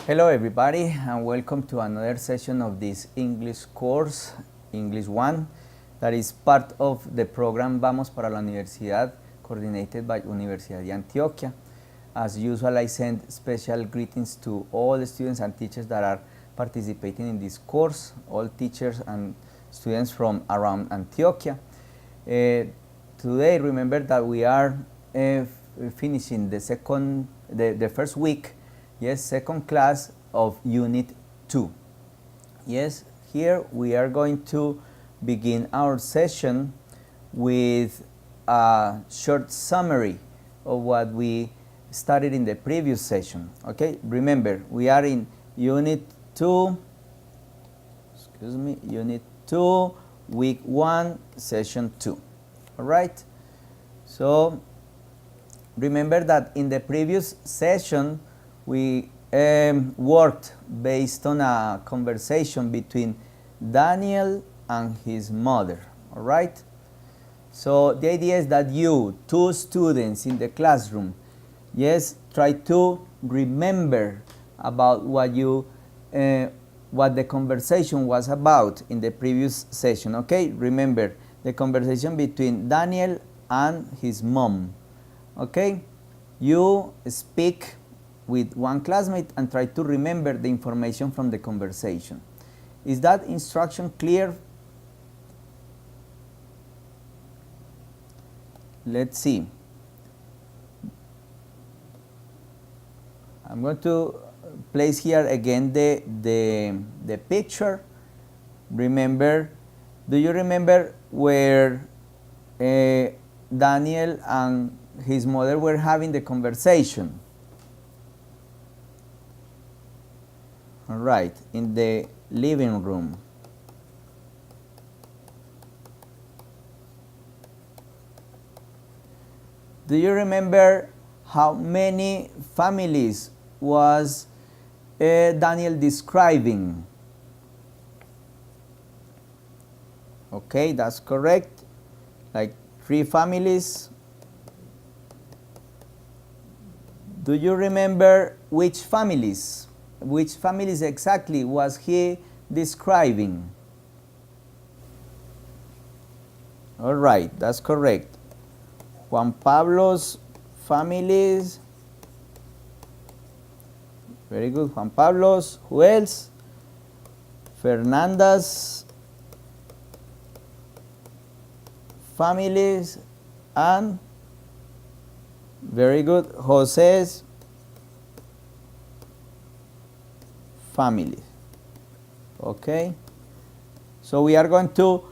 Hello everybody and welcome to another session of this English course, English 1, that is part of the program Vamos para la Universidad, coordinated by Universidad de Antioquia. As usual, I send special greetings to all the students and teachers that are participating in this course, all teachers and students from around Antioquia. Today, remember that we are finishing the first week. Yes, second class of Unit 2. Yes, here we are going to begin our session with a short summary of what we studied in the previous session. Okay, remember, we are in Unit 2, Unit 2, Week 1, Session 2. All right? So, remember that in the previous session, we worked based on a conversation between Daniel and his mother, all right? So the idea is that you, two students in the classroom, yes, try to remember about what the conversation was about in the previous session, okay? Remember the conversation between Daniel and his mom, okay? You speak with one classmate and try to remember the information from the conversation. Is that instruction clear? Let's see. I'm going to place here again the picture. Remember, do you remember where Daniel and his mother were having the conversation? All right, in the living room. Do you remember how many families was Daniel describing? Okay, that's correct. Like 3 families. Do you remember which families? Which families exactly was he describing? All right, that's correct. Juan Pablo's families. Very good, Juan Pablo's. Who else? Fernanda's families and very good, Jose's family. Okay, so we are going to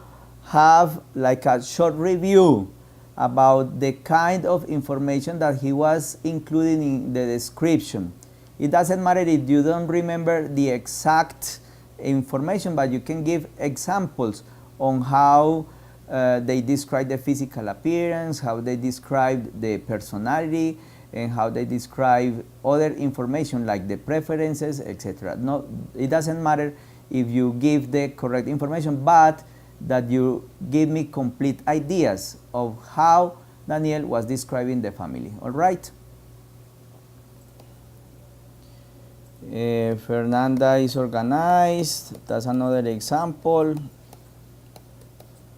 have like a short review about the kind of information that he was including in the description. It doesn't matter if you don't remember the exact information, but you can give examples on how they describe the physical appearance, how they describe the personality, and how they describe other information like the preferences, etc. No, it doesn't matter if you give the correct information, but that you give me complete ideas of how Daniel was describing the family. All right? Fernanda is organized. That's another example.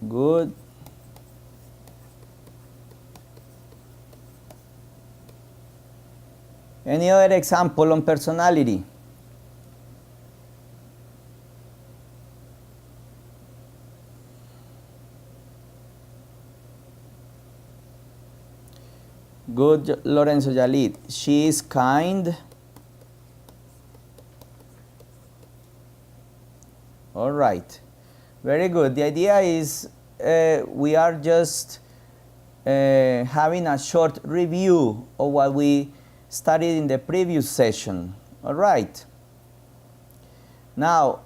Good. Any other example on personality? Good, Lorenzo Yalit. She is kind. All right. Very good. The idea is we are just having a short review of what we studied in the previous session. All right. Now,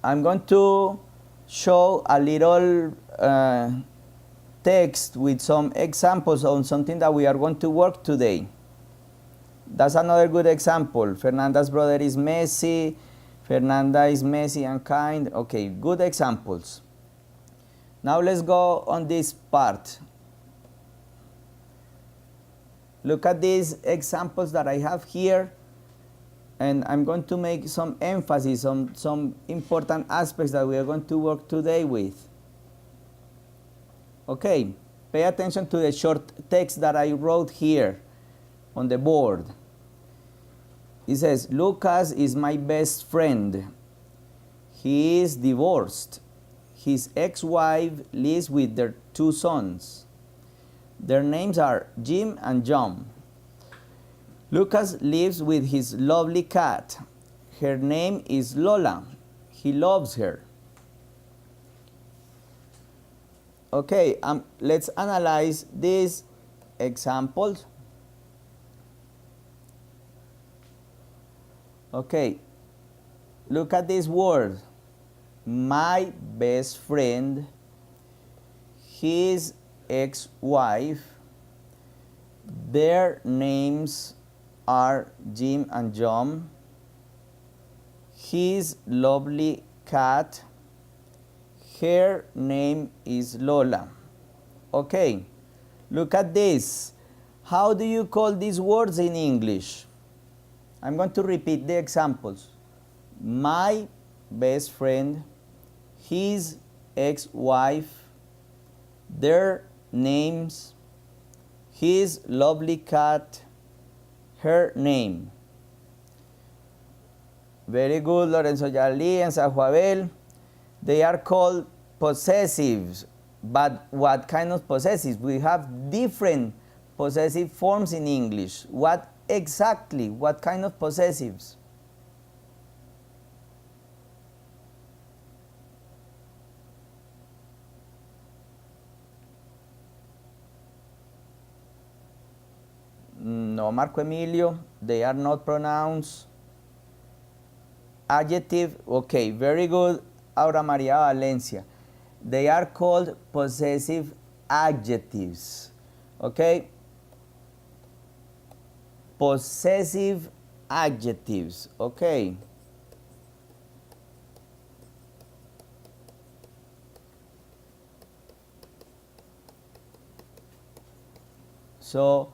I'm going to show a little text with some examples on something that we are going to work today. That's another good example. Fernanda's brother is messy. Fernanda is messy and kind. Okay, good examples. Now let's go on this part. Look at these examples that I have here. And I'm going to make some emphasis on some important aspects that we are going to work today with. Okay, pay attention to the short text that I wrote here on the board. It says, Lucas is my best friend. He is divorced. His ex-wife lives with their 2 sons. Their names are Jim and John. Lucas lives with his lovely cat. Her name is Lola. He loves her. Okay, let's analyze these examples. Okay, look at this word. My best friend, his ex-wife, their names are Jim and John, his lovely cat, her name is Lola. Okay, look at this. How do you call these words in English? I'm going to repeat the examples. My best friend, his ex-wife, their names, his lovely cat, her name. Very good, Lorenzo Yali and Sahuabel. They are called possessives. But what kind of possessives? We have different possessive forms in English. What exactly? What kind of possessives? No, Marco Emilio, they are not pronouns. Adjective, okay, very good, Aura Maria Valencia. They are called possessive adjectives, okay? Possessive adjectives, okay? So,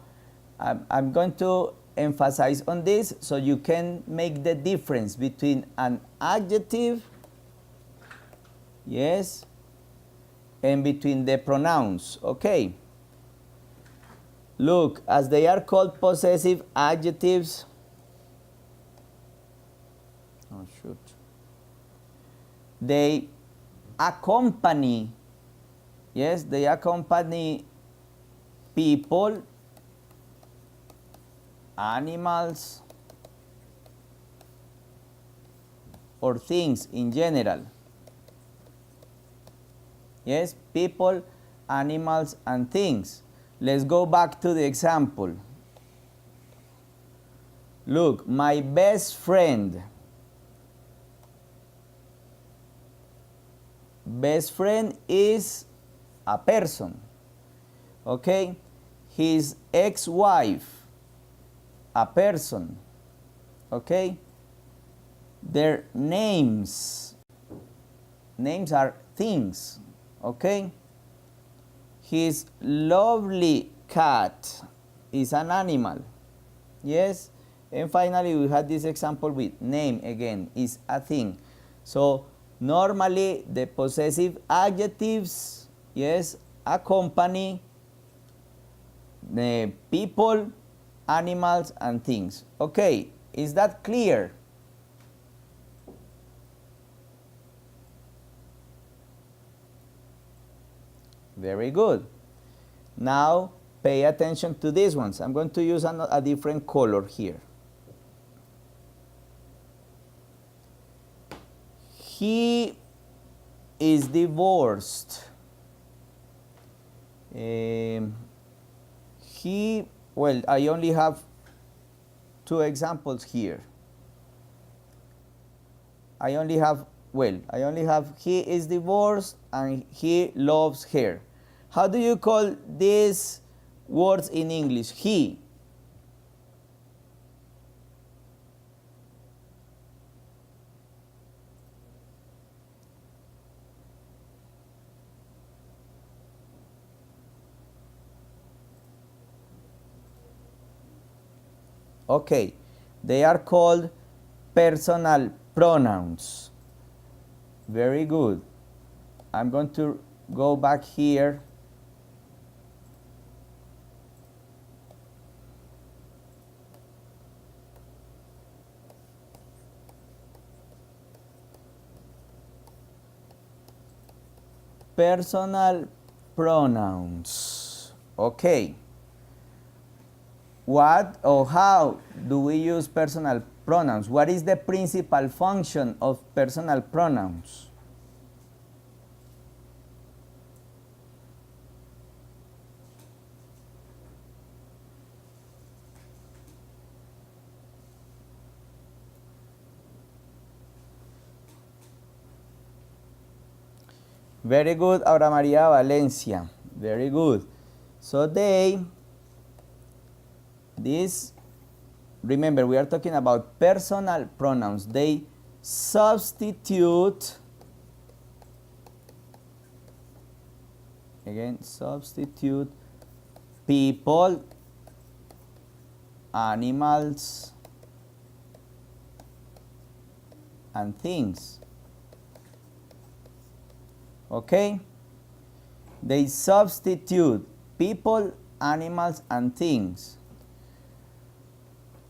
I'm going to emphasize on this so you can make the difference between an adjective, yes, and between the pronouns, okay? Look, as they are called possessive adjectives, oh shoot, they accompany, yes, they accompany people, animals, or things in general. Yes, people, animals, and things. Let's go back to the example. Look, my best friend. Best friend is a person. Okay? His ex-wife, a person. Okay? Their names. Names are things. Okay? His lovely cat is an animal. Yes? And finally, we had this example with name again, is a thing. So, normally the possessive adjectives, yes, accompany the people, animals, and things. Okay, is that clear? Very good. Now, pay attention to these ones. I'm going to use a different color here. He is divorced. Well, I only have 2 examples here. I only have he is divorced and he loves her. How do you call these words in English? He. Okay, they are called personal pronouns. Very good. I'm going to go back here. Personal pronouns. Okay. What or how do we use personal pronouns? What is the principal function of personal pronouns? Very good, Aura Maria Valencia. Very good. So remember, we are talking about personal pronouns. They substitute, people, animals, and things. Okay? They substitute people, animals, and things.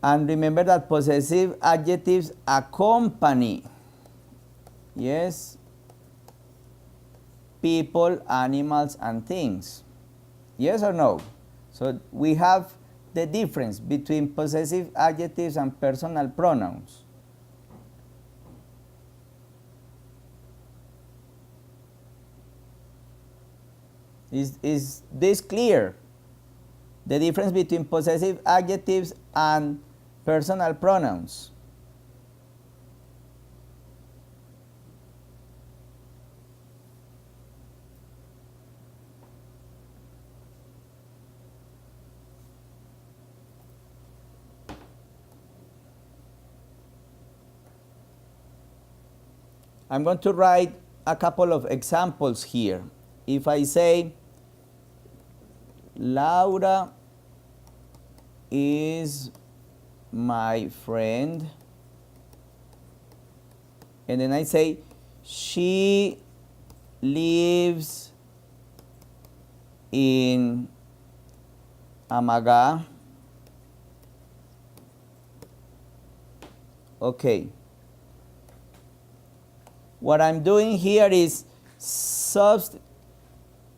And remember that possessive adjectives accompany, yes, people, animals, and things. Yes or no? So we have the difference between possessive adjectives and personal pronouns. Is this clear? The difference between possessive adjectives and personal pronouns. I'm going to write a couple of examples here. If I say, Laura is my friend, and then I say, she lives in Amaga. Okay. What I'm doing here is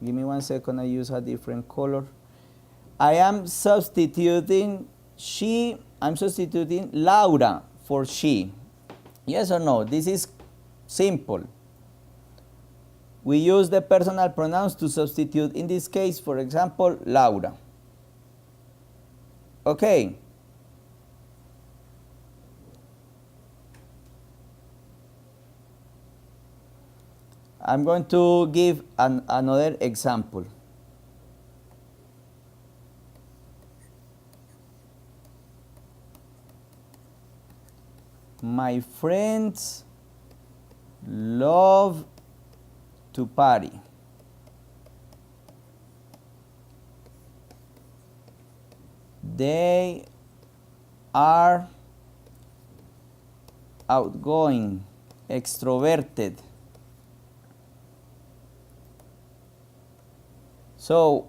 give me 1 second, I use a different color. I am substituting I'm substituting Laura for she. Yes or no? This is simple. We use the personal pronouns to substitute, in this case, for example, Laura. Okay. I'm going to give another example. My friends love to party. They are outgoing, extroverted. So,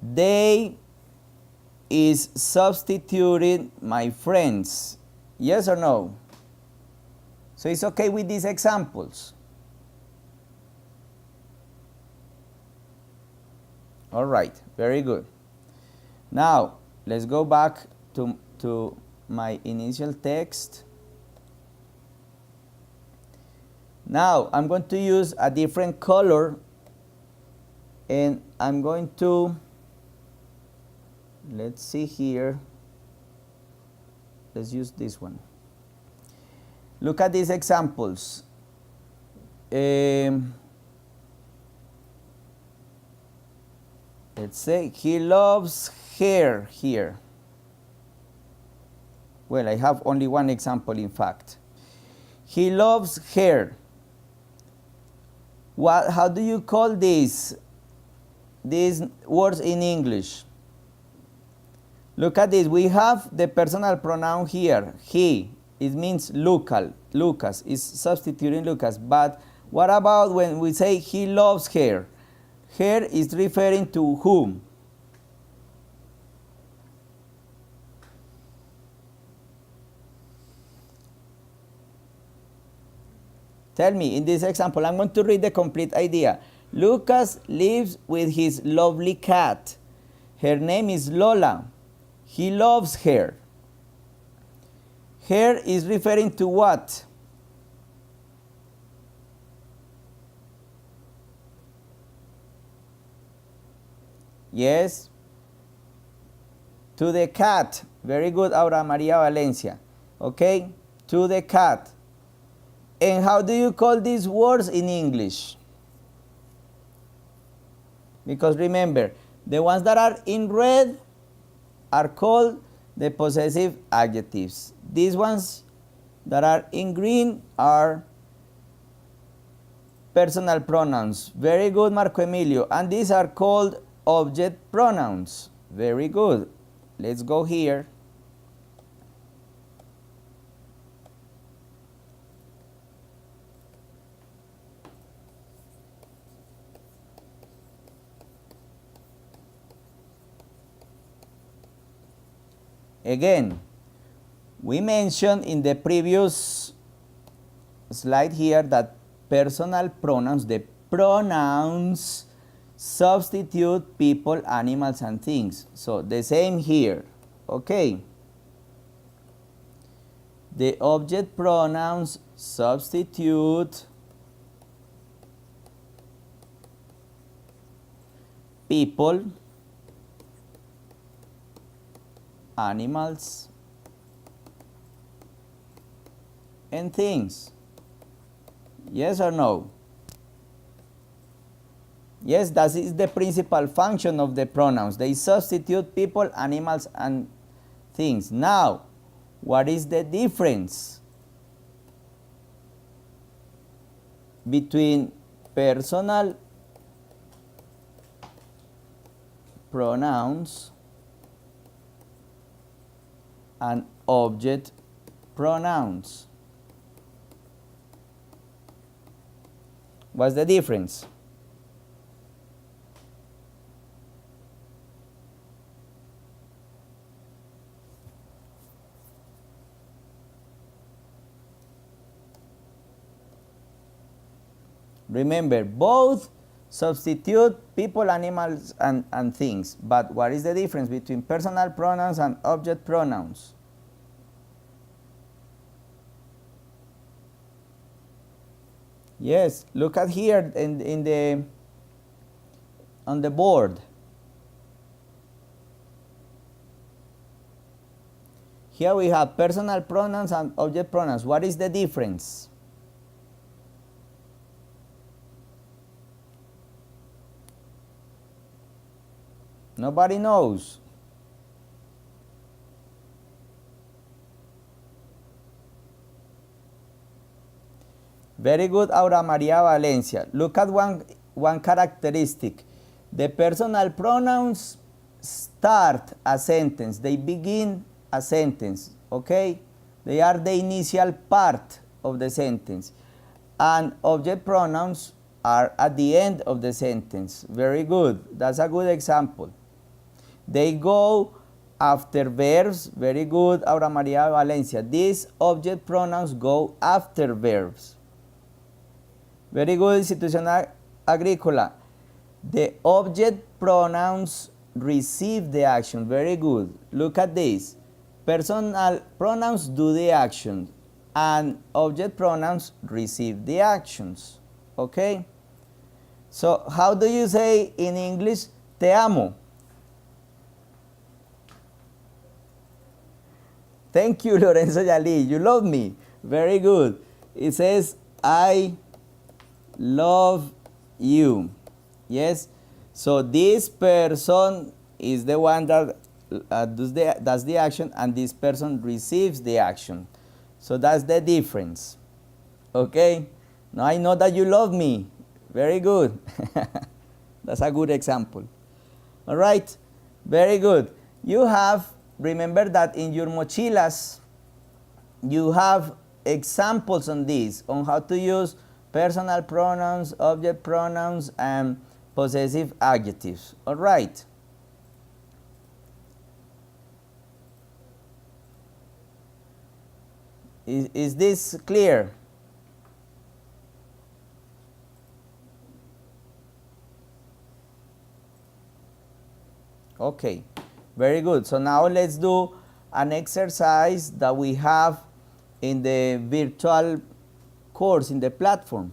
they is substituting my friends. Yes or no? So it's okay with these examples. All right, very good. Now, let's go back to my initial text. Now, I'm going to use a different color, and I'm going to, let's see here. Let's use this one. Look at these examples. Let's say he loves hair here. Well, I have only one example, in fact. He loves hair. How do you call these words in English? Look at this. We have the personal pronoun here, he. It means local. Lucas is substituting Lucas. But what about when we say he loves her? Her is referring to whom? Tell me, in this example, I'm going to read the complete idea. Lucas lives with his lovely cat. Her name is Lola. He loves her. Her is referring to what? Yes? To the cat. Very good, Aura Maria Valencia. Okay? To the cat. And how do you call these words in English? Because remember, the ones that are in red are called the possessive adjectives. These ones that are in green are personal pronouns. Very good, Marco Emilio. And these are called object pronouns. Very good. Let's go here. Again, we mentioned in the previous slide here that personal pronouns, the pronouns, substitute people, animals, and things. So the same here. Okay. The object pronouns substitute people, animals, and things. Yes or no? Yes, that is the principal function of the pronouns. They substitute people, animals, and things. Now, what is the difference between personal pronouns and object pronouns? What's the difference? Remember, both substitute people, animals, and things. But what is the difference between personal pronouns and object pronouns? Yes, look at here on the board. Here we have personal pronouns and object pronouns. What is the difference? Nobody knows. Very good, Aura Maria Valencia. Look at one characteristic. The personal pronouns start a sentence. They begin a sentence, okay? They are the initial part of the sentence. And object pronouns are at the end of the sentence. Very good. That's a good example. They go after verbs. Very good, Aura Maria Valencia. These object pronouns go after verbs. Very good, Institución Agrícola. The object pronouns receive the action. Very good. Look at this. Personal pronouns do the action and object pronouns receive the actions. Okay? So, how do you say in English, te amo? Thank you, Lorenzo Yali. You love me. Very good. It says, I love you. Yes. So this person is the one that does the action, and this person receives the action. So that's the difference. Okay. Now I know that you love me. Very good. That's a good example. All right. Very good. You have, remember that in your mochilas, you have examples on this, on how to use personal pronouns, object pronouns, and possessive adjectives. All right. Is this clear? Okay, very good. So now let's do an exercise that we have in the virtual course in the platform.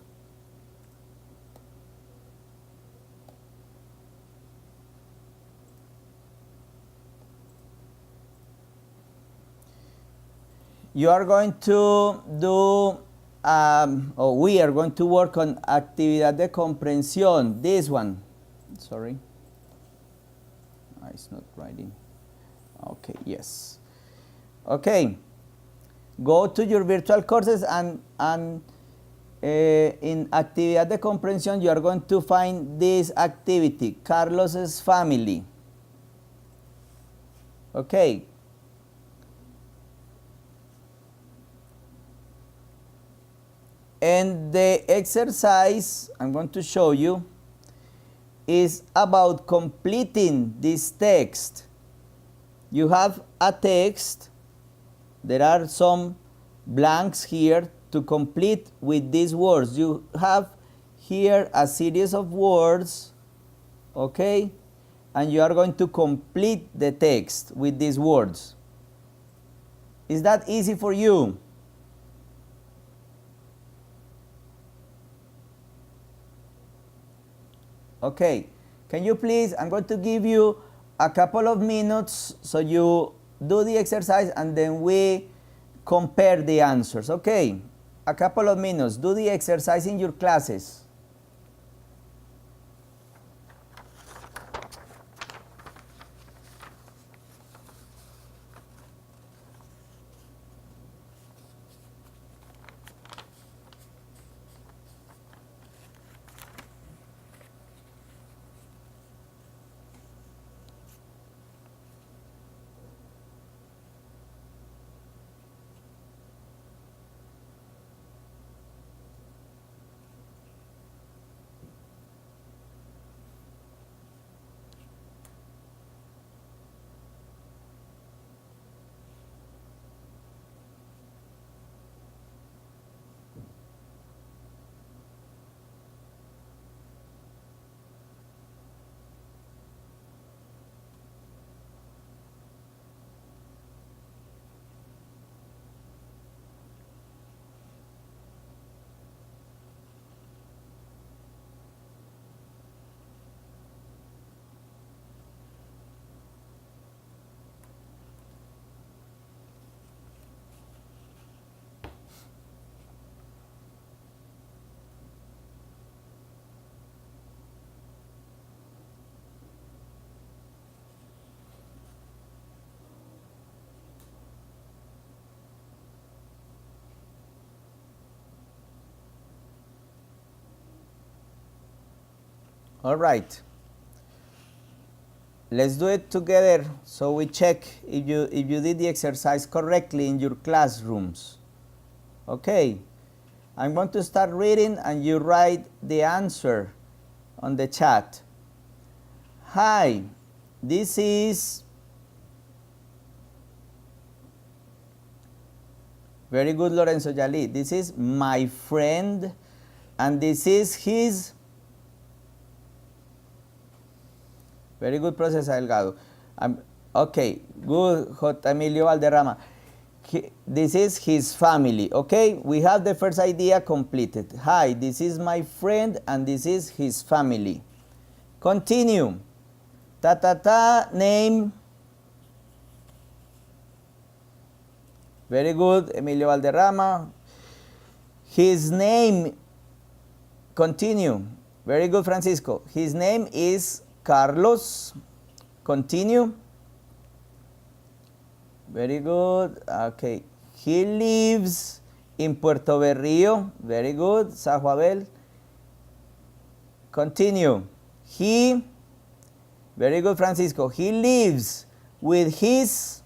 You are going to do, or we are going to work on actividad de comprensión, this one. Sorry. It's not writing. Okay, yes. Okay. Go to your virtual courses and in actividad de comprensión you are going to find this activity, Carlos's family. Okay. And the exercise I'm going to show you is about completing this text. You have a text. There are some blanks here to complete with these words. You have here a series of words, okay? And you are going to complete the text with these words. Is that easy for you? Okay, can you please, I'm going to give you a couple of minutes so you do the exercise and then we compare the answers. Okay, a couple of minutes, do the exercise in your classes. All right, let's do it together so we check if you did the exercise correctly in your classrooms. Okay, I'm going to start reading and you write the answer on the chat. Hi, this is, very good Lorenzo Yali, this is my friend and this is his. Very good, Procesa Delgado. Okay, good, J. Emilio Valderrama. This is his family. Okay, we have the first idea completed. Hi, this is my friend and this is his family. Continue. Name. Very good, Emilio Valderrama. His name. Continue. Very good, Francisco. His name is Carlos. Continue. Very good. Okay. He lives in Puerto Berrío. Very good. Sajuabel. Continue. He. Very good, Francisco. He lives with his.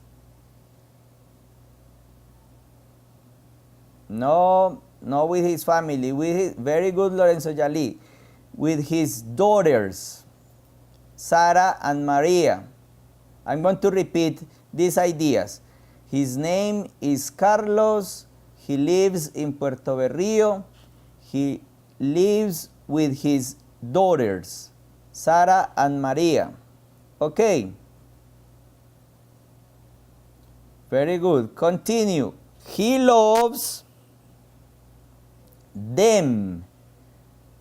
No, not with his family. With his, very good, Lorenzo Yali. With his daughters, Sara and Maria. I'm going to repeat these ideas. His name is Carlos. He lives in Puerto Berrío. He lives with his daughters, Sara and Maria. Okay. Very good. Continue. He loves them.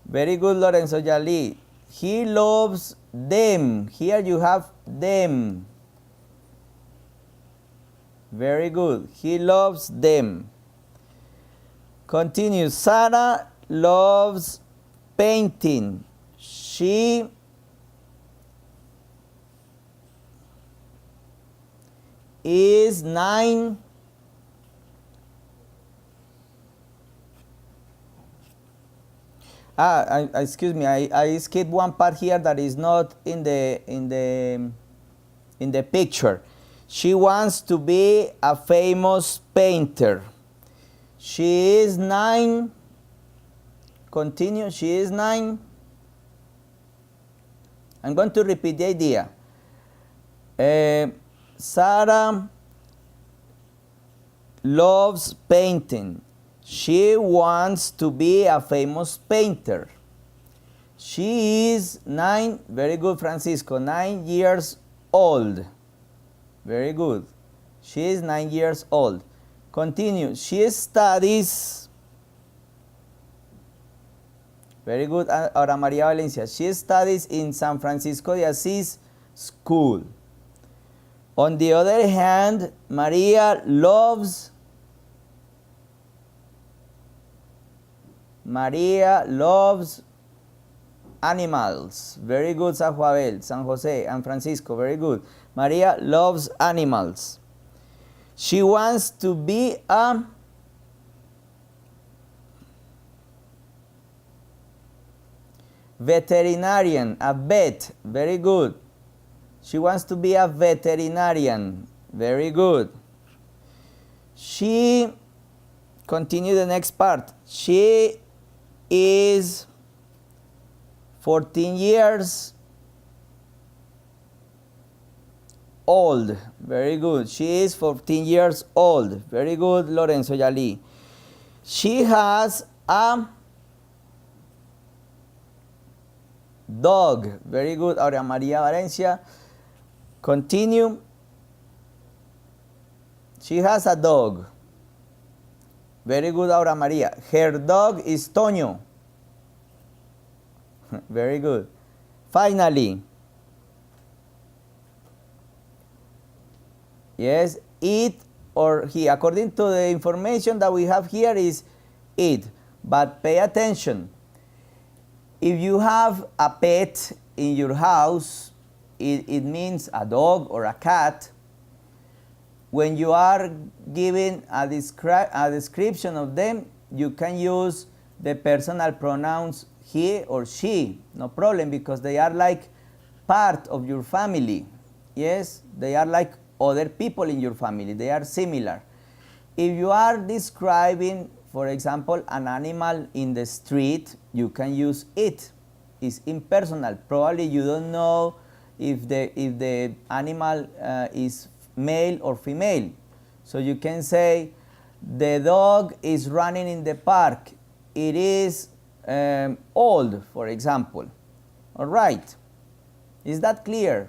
Very good, Lorenzo Yali. He loves them. Here you have them. Very good. He loves them. Continue. Sarah loves painting. She is 9. Excuse me. I skipped one part here that is not in the picture. She wants to be a famous painter. She is 9. Continue. She is 9. I'm going to repeat the idea. Sarah loves painting. She wants to be a famous painter. She is 9. Very good, Francisco. 9 years old. Very good. She is 9 years old. Continue. She studies. Very good. Ahora María Valencia. She studies in San Francisco de Asís School. On the other hand, Maria loves animals. Very good, San Juabel, San Jose, and Francisco. Very good. Maria loves animals. She wants to be a veterinarian, a vet. Very good. She wants to be a veterinarian. Very good. She, continue the next part. She is 14 years old. Very good. She is 14 years old. Very good, Lorenzo Yali. She has a dog. Very good, Aura María Valencia. Continue. She has a dog. Very good, Aura María. Her dog is Toño. Very good. Finally, yes, it or he. According to the information that we have here is it. But pay attention. If you have a pet in your house, it means a dog or a cat. When you are giving a description of them, you can use the personal pronouns he or she. No problem, because they are like part of your family. Yes, they are like other people in your family. They are similar. If you are describing, for example, an animal in the street, you can use it. It's impersonal. Probably you don't know if the animal is male or female. So you can say, the dog is running in the park. It is old, for example. All right. Is that clear?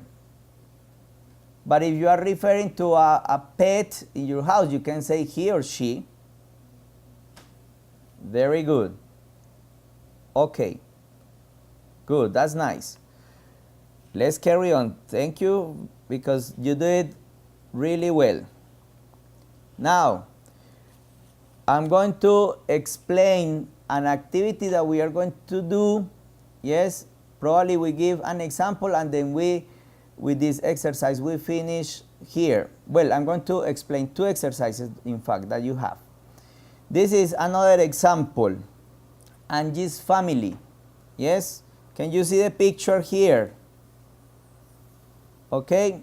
But if you are referring to a pet in your house, you can say he or she. Very good. Okay. Good. That's nice. Let's carry on. Thank you, because you did really well. Now, I'm going to explain an activity that we are going to do. Yes, probably we give an example and then with this exercise we finish here. Well, I'm going to explain 2 exercises, in fact, that you have. This is another example. Angie's family. Yes, can you see the picture here? Okay,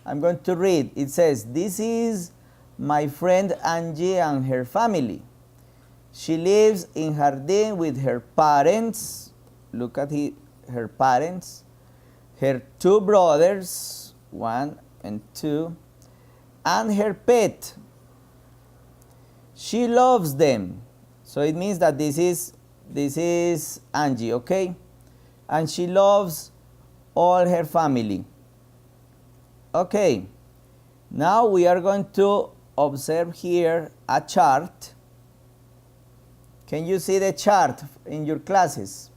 I'm going to read. It says, this is my friend Angie and her family. She lives in Jardín with her parents. Look at her parents. Her two brothers, 1 and 2, and her pet. She loves them. So it means that this is Angie, okay? And she loves all her family. Okay. Now we are going to observe here a chart. Can you see the chart in your classes?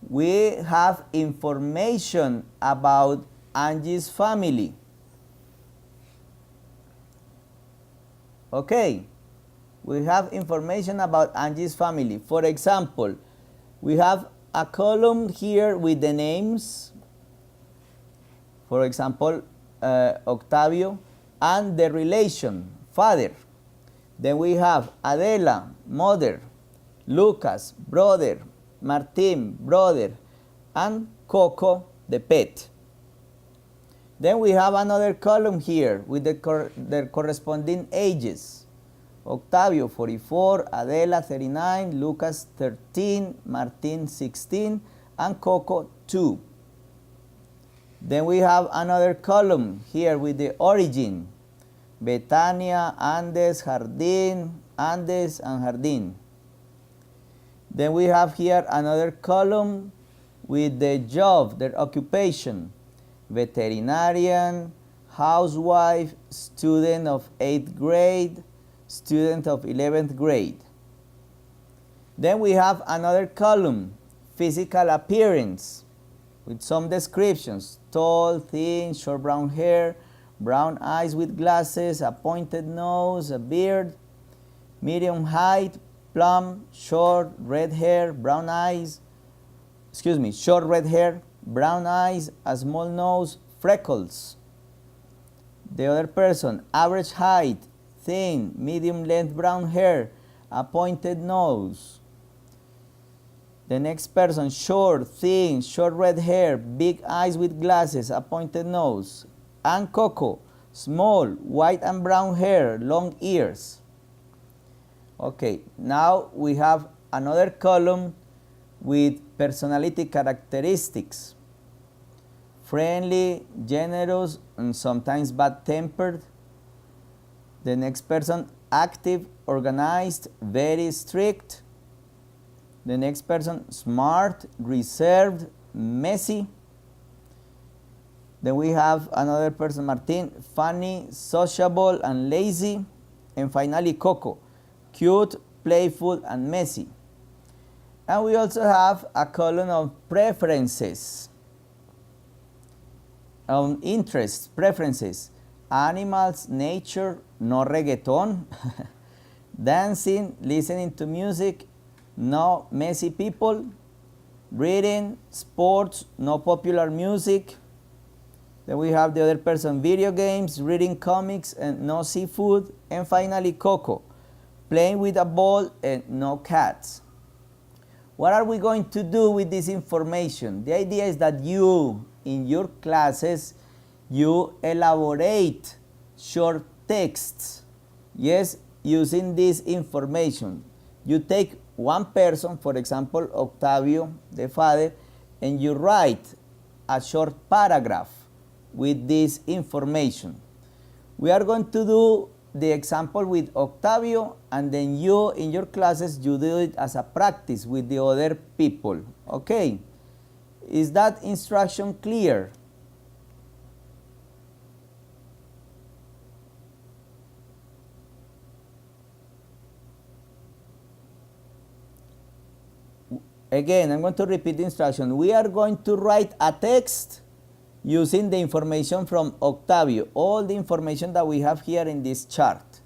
We have information about Angie's family. Okay, we have information about Angie's family. For example, we have a column here with the names. For example, Octavio, and the relation, father. Then we have Adela, mother, Lucas, brother, Martin, brother, and Coco, the pet. Then we have another column here with their corresponding ages. Octavio, 44, Adela, 39, Lucas, 13, Martin, 16, and Coco, 2. Then we have another column here with the origin. Betania, Andes, Jardín, Andes, and Jardín. Then we have here another column with the job, their occupation. Veterinarian, housewife, student of 8th grade, student of 11th grade. Then we have another column, physical appearance, with some descriptions. Tall, thin, short brown hair, brown eyes with glasses, a pointed nose, a beard, medium height, plump, short, red hair, brown eyes, short red hair, brown eyes, a small nose, freckles. The other person, average height, thin, medium length brown hair, a pointed nose. The next person, short, thin, short red hair, big eyes with glasses, a pointed nose. And Coco, small, white and brown hair, long ears. Okay, now we have another column with personality characteristics. Friendly, generous, and sometimes bad-tempered. The next person, active, organized, very strict. The next person, smart, reserved, messy. Then we have another person, Martin, funny, sociable, and lazy. And finally, Coco, cute, playful, and messy. And we also have a column of preferences, interests, preferences. Animals, nature, no reggaeton. Dancing, listening to music, no messy people. Reading, sports, no popular music. Then we have the other person, video games, reading comics, and no seafood. And finally, Coco, playing with a ball and no cats. What are we going to do with this information? The idea is that you, in your classes, you elaborate short texts, yes, using this information. You take one person, for example, Octavio, the father, and you write a short paragraph with this information. We are going to do the example with Octavio, and then you, in your classes, you do it as a practice with the other people. Okay? Is that instruction clear? Again, I'm going to repeat the instruction. We are going to write a text using the information from Octavio, all the information that we have here in this chart.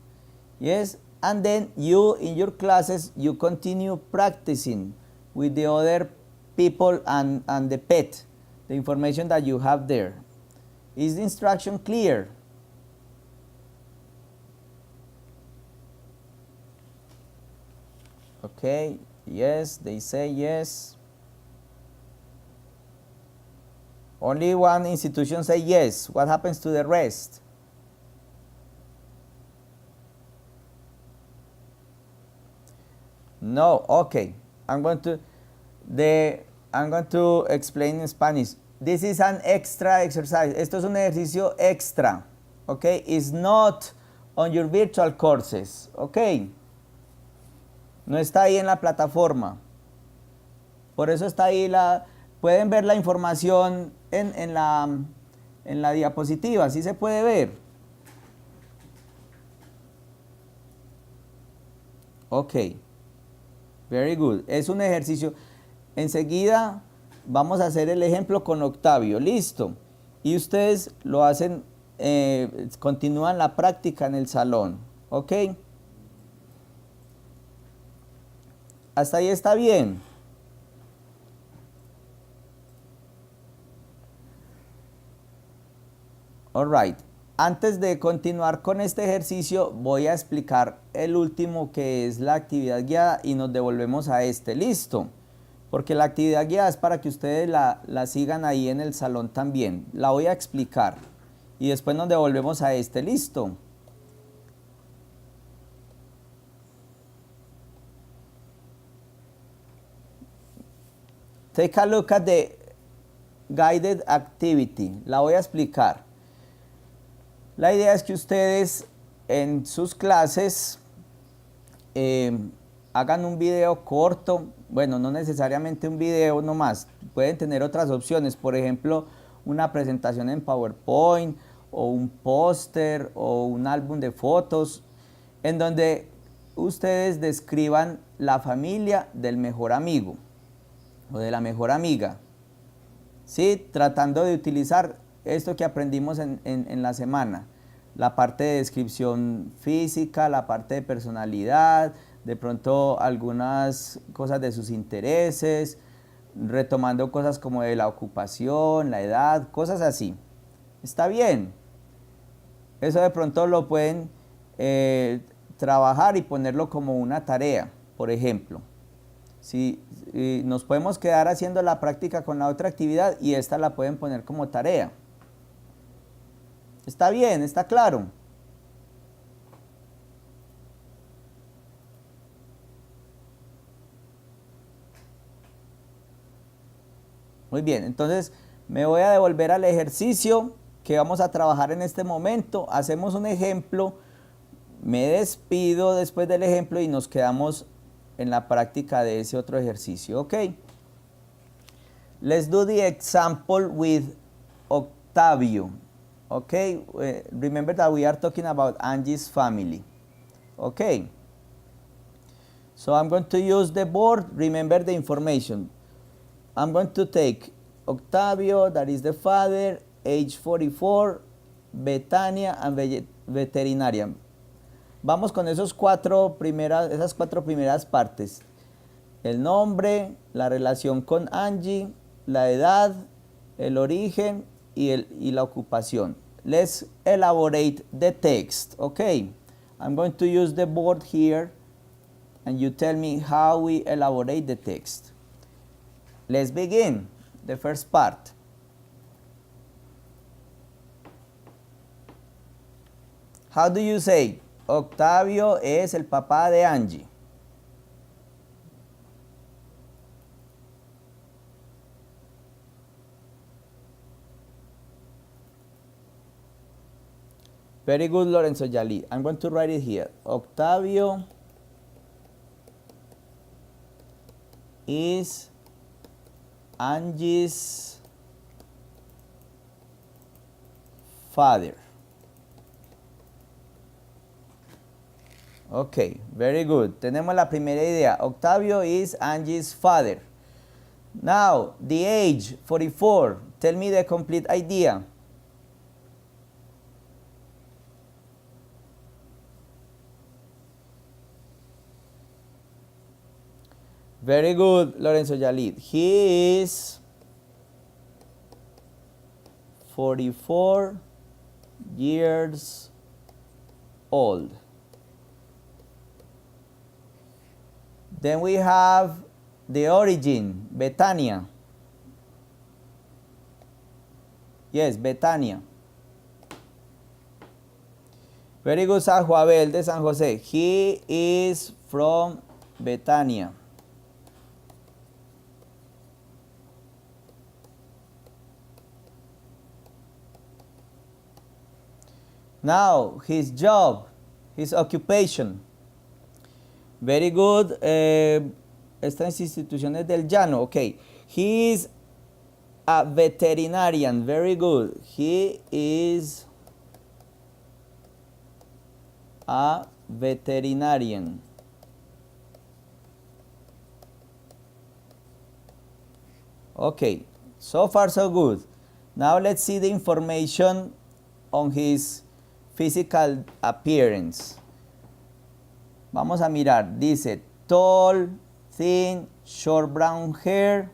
Yes, and then you, in your classes, you continue practicing with the other people and the pet, the information that you have there. Is the instruction clear? Okay, yes, they say yes. Only one institution say yes. What happens to the rest? No, okay. I'm going to explain in Spanish. This is an extra exercise. Esto es un ejercicio extra. Okay? It's not on your virtual courses. Okay? No está ahí en la plataforma. Por eso está ahí pueden ver la información en la diapositiva. ¿Sí se puede ver? Ok. Very good. Es un ejercicio. Enseguida vamos a hacer el ejemplo con Octavio. Listo. Y ustedes lo hacen, continúan la práctica en el salón. Ok. Hasta ahí está bien. All right. Antes de continuar con este ejercicio, voy a explicar el último, que es la actividad guiada, y nos devolvemos a este. Listo. Porque la actividad guiada es para que ustedes la sigan ahí en el salón también. La voy a explicar. Y después nos devolvemos a este. Listo. Take a look at the guided activity. La voy a explicar. La idea es que ustedes en sus clases hagan un video corto. Bueno, no necesariamente un video nomás. Pueden tener otras opciones. Por ejemplo, una presentación en PowerPoint, o un póster, o un álbum de fotos, en donde ustedes describan la familia del mejor amigo o de la mejor amiga, ¿sí? Tratando de utilizar esto que aprendimos en la semana, la parte de descripción física, la parte de personalidad, de pronto algunas cosas de sus intereses, retomando cosas como de la ocupación, la edad, cosas así. ¿Está bien? Eso de pronto lo pueden trabajar y ponerlo como una tarea, por ejemplo. Si nos podemos quedar haciendo la práctica con la otra actividad y esta la pueden poner como tarea. ¿Está bien? ¿Está claro? Muy bien, entonces me voy a devolver al ejercicio que vamos a trabajar en este momento. Hacemos un ejemplo, me despido después del ejemplo y nos quedamos en la práctica de ese otro ejercicio. Ok. Let's do the example with Octavio. Okay, remember that we are talking about Angie's family. Okay. So I'm going to use the board. Remember the information. I'm going to take Octavio, that is the father, age 44, Betania, and veterinarian. Vamos con esas cuatro primeras partes. El nombre, la relación con Angie, la edad, el origen y la ocupación. Let's elaborate the text. Okay. I'm going to use the board here and you tell me how we elaborate the text. Let's begin the first part. How do you say? Octavio es el papá de Angie. Very good, Lorenzo Yali. I'm going to write it here. Octavio is Angie's father. Ok, very good. Tenemos la primera idea. Octavio is Angie's father. Now, the age, 44. Tell me the complete idea. Very good, Lorenzo Yalid. He is 44 years old. Then we have the origin, Betania. Yes, Betania. Very good, San Joabel de San Jose. He is from Betania. Now, his job, his occupation. Very good. Estas instituciones del llano. Okay. He is a veterinarian. Very good. He is a veterinarian. Okay. So far, so good. Now, let's see the information on his physical appearance. Vamos a mirar. Dice tall, thin, short brown hair,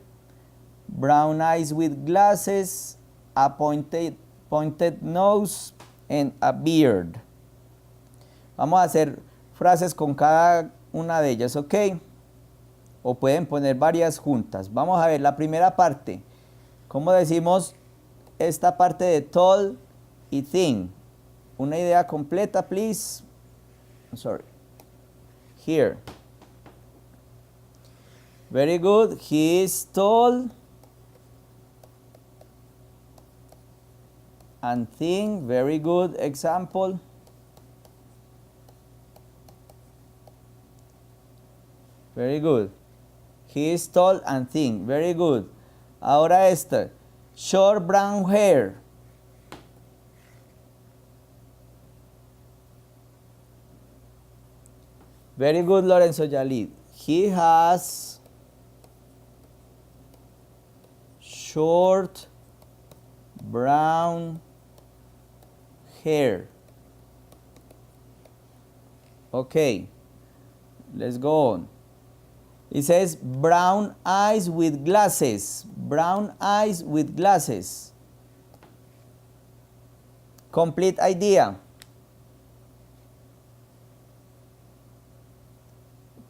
brown eyes with glasses, a pointed nose, and a beard. Vamos a hacer frases con cada una de ellas, ¿ok? O pueden poner varias juntas. Vamos a ver la primera parte. ¿Cómo decimos esta parte de tall y thin? Una idea completa, please. Sorry. Here. Very good. He is tall and thin. Very good example. Very good. He is tall and thin. Very good. Ahora esta. Short brown hair. Very good, Lorenzo Yalid. He has short brown hair. Okay, let's go on. It says brown eyes with glasses. Brown eyes with glasses. Complete idea.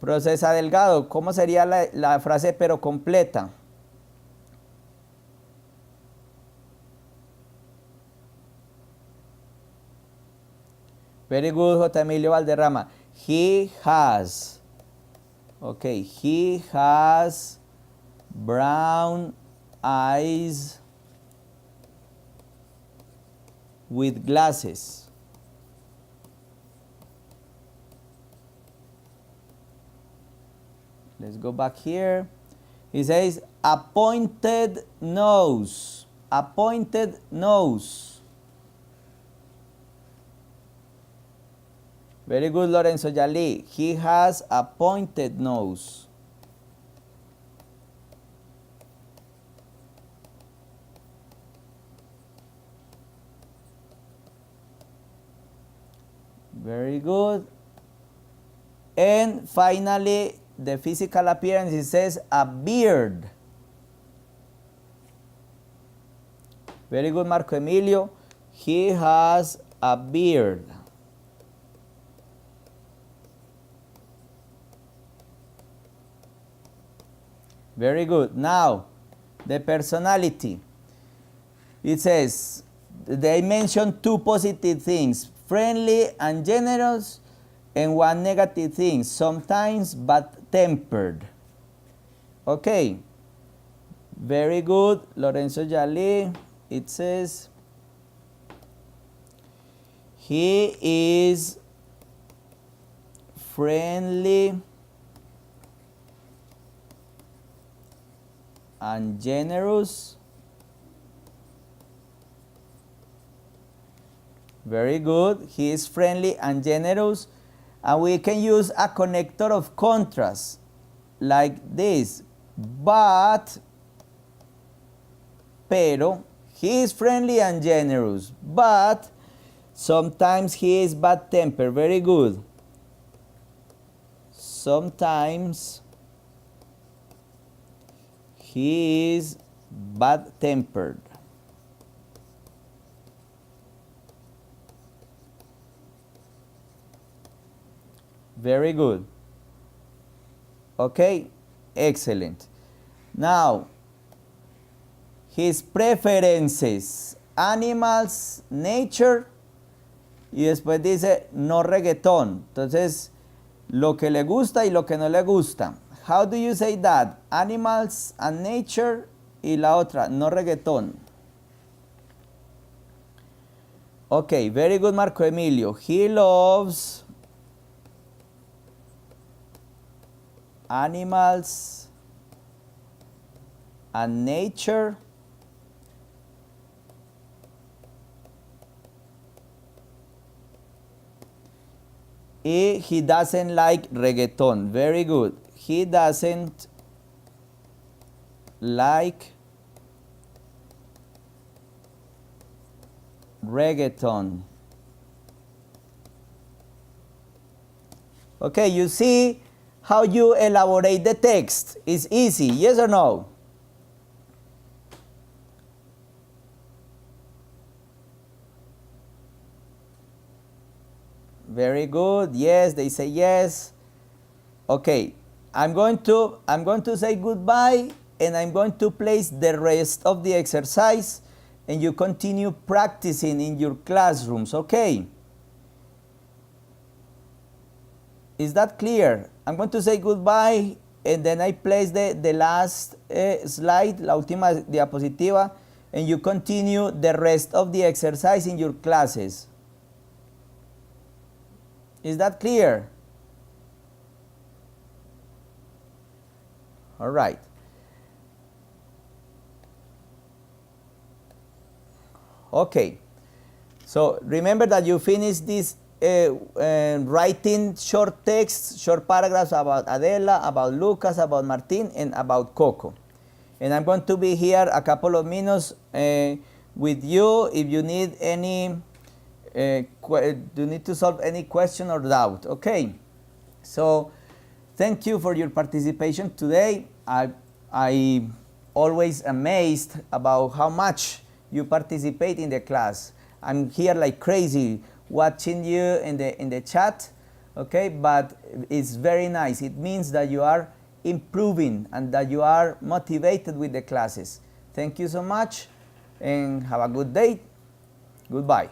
Procesa Delgado, ¿cómo sería la frase pero completa? Very good, J. Emilio Valderrama. He has. Okay, he has brown eyes with glasses. Let's go back here. He says a pointed nose. A pointed nose. Very good, Lorenzo Yali. He has a pointed nose. Very good. And finally, the physical appearance, it says a beard. Very good, Marco Emilio. He has a beard. Very good. Now, the personality. It says, they mention two positive things, friendly and generous, and one negative thing, sometimes bad-tempered. Okay. Very good, Lorenzo Yali. It says, he is friendly and generous. Very good. He is friendly and generous. And we can use a connector of contrast like this. But, pero, he is friendly and generous. But, sometimes he is bad-tempered. Very good. Sometimes he is bad-tempered. Very good. Okay, excellent. Now, his preferences, animals, nature, y después dice no reggaetón. Entonces, lo que le gusta y lo que no le gusta. How do you say that? Animals and nature. Y la otra, no reggaetón. Ok, very good, Marco Emilio. He loves animals and nature. He doesn't like reggaeton. Very good. He doesn't like reggaeton. Okay, you see how you elaborate the text. It's easy, yes or no? Very good. Yes, they say yes. Okay, I'm going to say goodbye, and I'm going to place the rest of the exercise, and you continue practicing in your classrooms, okay? Is that clear? I'm going to say goodbye, and then I place the last slide, la última diapositiva, and you continue the rest of the exercise in your classes. Is that clear? All right. Okay. So remember that you finish this writing short texts, short paragraphs about Adela, about Lucas, about Martin, and about Coco. And I'm going to be here a couple of minutes with you if you need any, you need to solve any question or doubt. Okay. So thank you for your participation today. I always amazed about how much you participate in the class. I'm here like crazy watching you in the chat, okay? But it's very nice. It means that you are improving and that you are motivated with the classes. Thank you so much and have a good day. Goodbye.